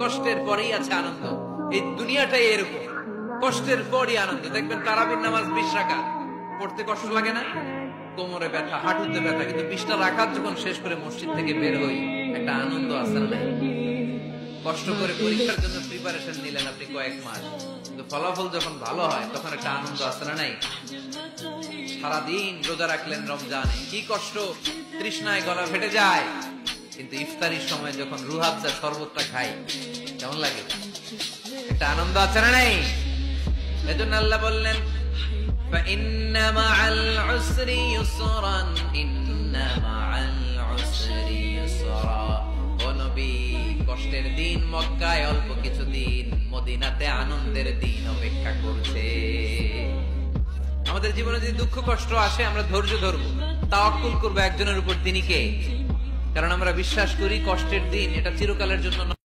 কষ্টের পরেই আছে আনন্দ। এই দুনিয়াটাই এরকম, কষ্টের পরই আনন্দ। দেখবেন তারাবির নামাজ 20 রাকাত পড়তে কষ্ট লাগে না? কোমরে ব্যথা, হাঁটুতে ব্যথা, কিন্তু 20টা রাকাত যখন শেষ করে মসজিদ থেকে বের হই, একটা আনন্দ আছে না? কষ্ট করে পরীক্ষার জন্য প্রিপারেশন নিলেন আপনি কয়েক মাস, কিন্তু ফলাফল যখন ভালো হয় তখন একটা আনন্দ আছে না? নাই? সারাদিন রোজা রাখলেন রমজানে, কি কষ্ট, তৃষ্ণায় গলা ফেটে যায়, কিন্তু ইফতারির সময় যখন রুহাবজা শরবতটা খাই কেমন লাগে? একটা আনন্দ আছে না? নাই? এজন্য আল্লাহ বললেন فإن مع العسر يسرا إن مع العسر يسرا। ও নবী, কষ্টের দিন মক্কায় অল্প কিছুদিন, মদিনাতে আনন্দের দিন অপেক্ষা করছে। আমাদের জীবনে যদি দুঃখ কষ্ট আসে, আমরা ধৈর্য ধরবো, তাওয়াক্কুল করবো একজনের উপর, তিনি কে? কারণ আমরা বিশ্বাস করি কষ্টের দিন এটা চিরকালের জন্য